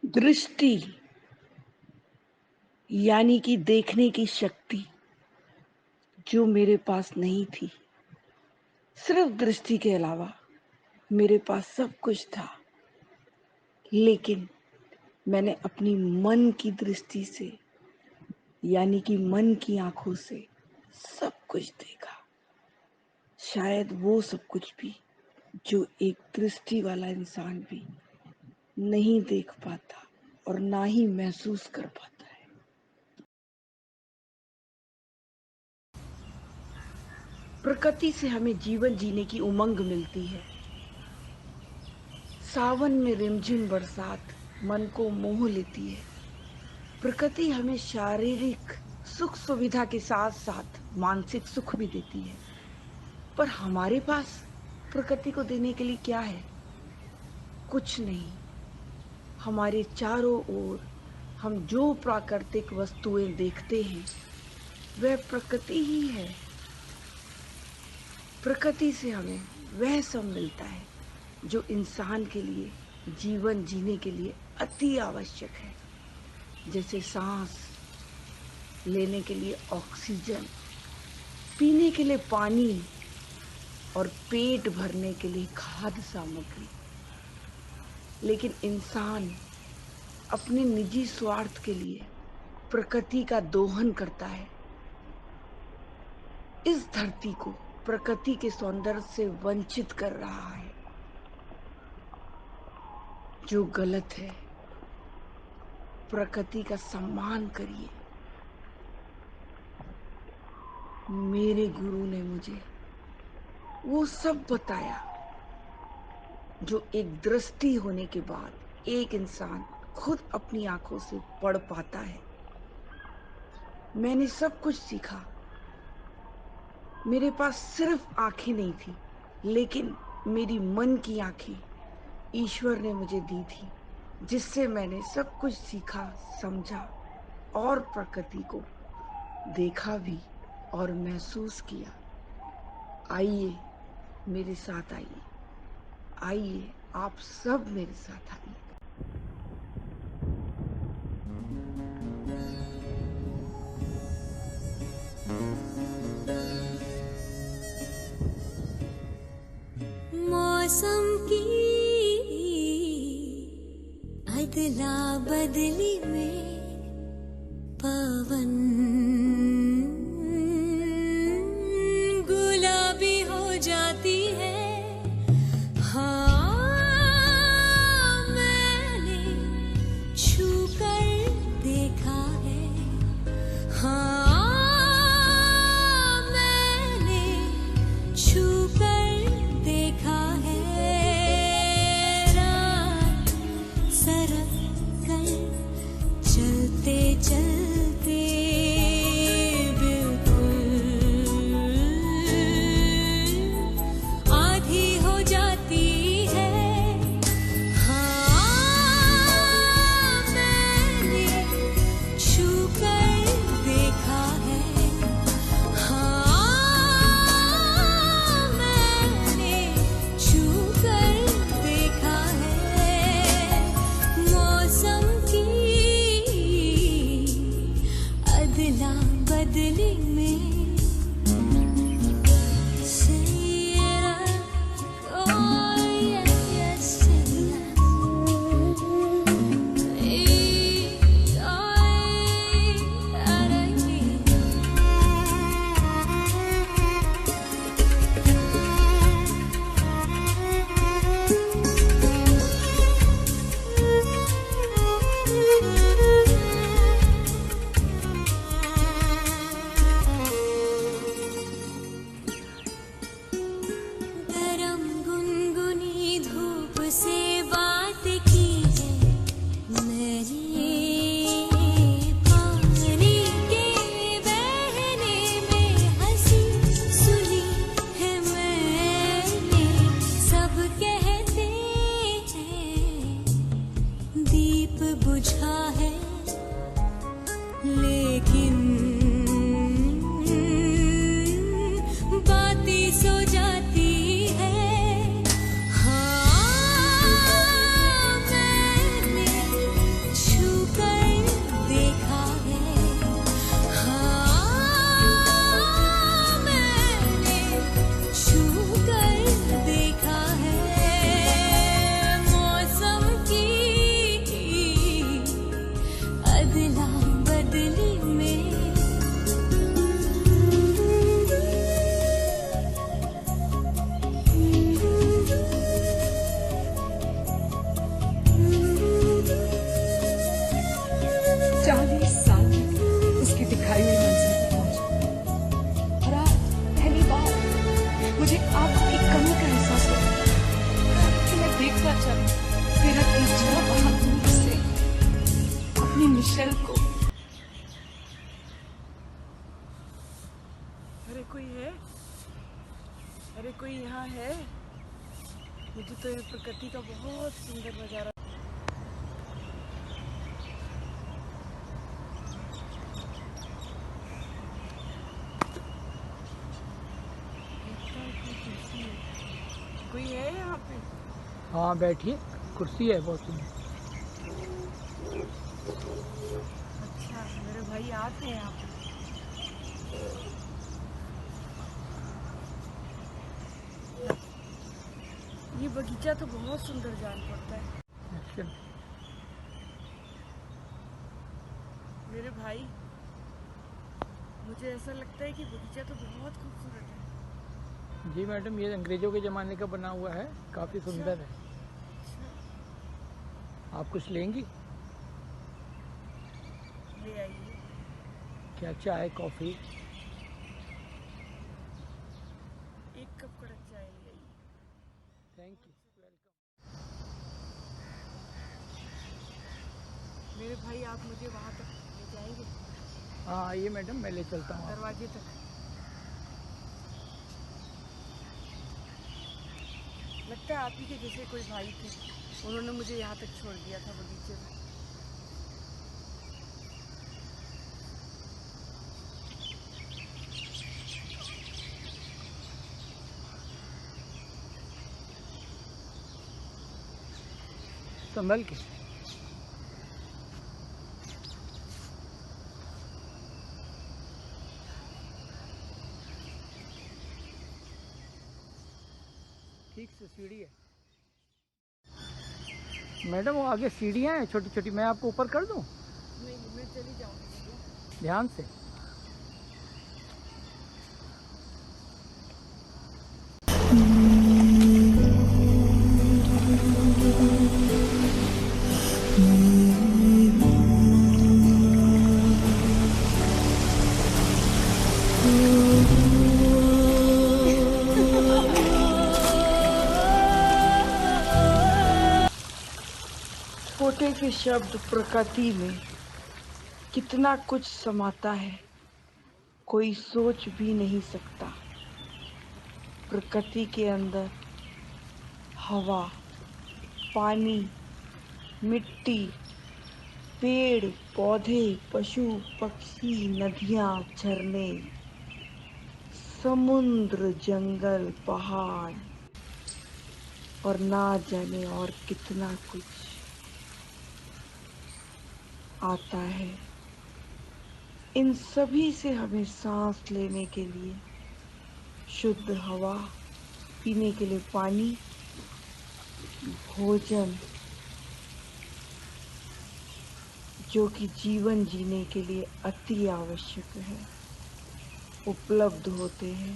दृष्टि यानी कि देखने की शक्ति जो मेरे पास नहीं थी। सिर्फ दृष्टि के अलावा मेरे पास सब कुछ था, लेकिन मैंने अपनी मन की दृष्टि से यानी कि मन की आंखों से सब कुछ देखा। शायद वो सब कुछ भी जो एक दृष्टि वाला इंसान भी नहीं देख पाता और ना ही महसूस कर पाता है। प्रकृति से हमें जीवन जीने की उमंग मिलती है। सावन में रिमझिम बरसात मन को मोह लेती है। प्रकृति हमें शारीरिक सुख सुविधा के साथ साथ मानसिक सुख भी देती है। पर हमारे पास प्रकृति को देने के लिए क्या है? कुछ नहीं। हमारे चारों ओर हम जो प्राकृतिक वस्तुएं देखते हैं वह प्रकृति ही है। प्रकृति से हमें वह सब मिलता है जो इंसान के लिए जीवन जीने के लिए अति आवश्यक है, जैसे सांस लेने के लिए ऑक्सीजन, पीने के लिए पानी और पेट भरने के लिए खाद्य सामग्री। लेकिन इंसान अपने निजी स्वार्थ के लिए प्रकृति का दोहन करता है। इस धरती को प्रकृति के सौंदर्य से वंचित कर रहा है, जो गलत है। प्रकृति का सम्मान करिए। मेरे गुरु ने मुझे वो सब बताया जो एक दृष्टि होने के बाद एक इंसान खुद अपनी आंखों से पढ़ पाता है। मैंने सब कुछ सीखा। मेरे पास सिर्फ आंखें नहीं थी, लेकिन मेरी मन की आंखें ईश्वर ने मुझे दी थी, जिससे मैंने सब कुछ सीखा, समझा और प्रकृति को देखा भी और महसूस किया। आइए मेरे साथ आइए, आइए आप सब मेरे साथ आइए। मौसम की अदला बदली में पवन गुलाबी हो जाती है। हाँ, मैंने छू कर देखा है। हाँ, मैंने छू कर देखा है। रात सरक कर चलते चलते कोई यहाँ है? मुझे तो ये प्रकृति का बहुत सुंदर नज़ारा। कोई है यहाँ पे? हाँ बैठिए, कुर्सी है बहुत सुंदर। अच्छा, मेरे भाई आते हैं यहाँ पे। ये बगीचा तो बहुत सुंदर जान पड़ता है। अच्छा, मेरे भाई, मुझे ऐसा लगता है कि बगीचा तो बहुत खूबसूरत है। जी मैडम, ये अंग्रेजों के ज़माने का बना हुआ है, काफ़ी सुंदर है। आप कुछ लेंगी? ले आइए। क्या चाय, कॉफ़ी? एक कप कड़क चाय ले आइए। Thank you, welcome. मेरे भाई, आप मुझे वहाँ तक ले जाएंगे? हाँ आइए मैडम, मैं ले चलता हूँ। दरवाजे तक। लगता है आप ही के जैसे कोई भाई थे, उन्होंने मुझे यहाँ तक छोड़ दिया था बगीचे में। संभल के। ठीक से सीढ़ी है मैडम, वो आगे सीढ़ियाँ हैं छोटी छोटी, मैं आपको ऊपर कर दूँ? नहीं, मैं चली जाऊँगी। ध्यान से। छोटे से शब्द प्रकृति में कितना कुछ समाता है, कोई सोच भी नहीं सकता। प्रकृति के अंदर हवा, पानी, मिट्टी, पेड़ पौधे, पशु पक्षी, नदियाँ, झरने, समुद्र, जंगल, पहाड़ और ना जाने और कितना कुछ आता है। इन सभी से हमें सांस लेने के लिए शुद्ध हवा, पीने के लिए पानी, भोजन, जो कि जीवन जीने के लिए अति आवश्यक है, उपलब्ध होते हैं।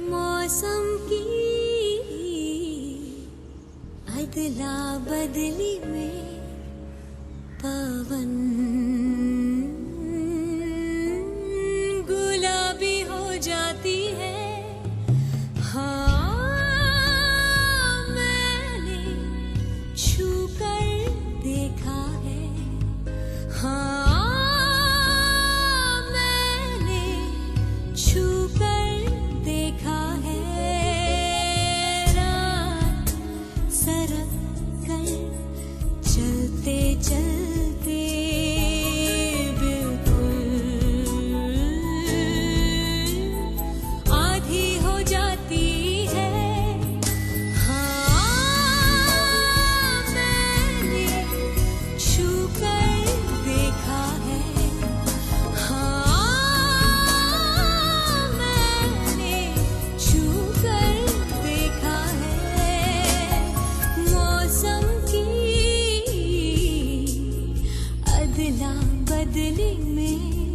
मौसम की अदला बदली में पवन गुलाबी हो जाती है। हाँ, मैंने छू कर देखा है। हाँ, मैंने छू कर देखा है। रात सरक कर चलते चलते बिल्कुल आधी हो जाती है। हाँ, मैंने छू कर देखा है। हाँ, मैंने छू कर देखा है। मौसम की अदला बदली में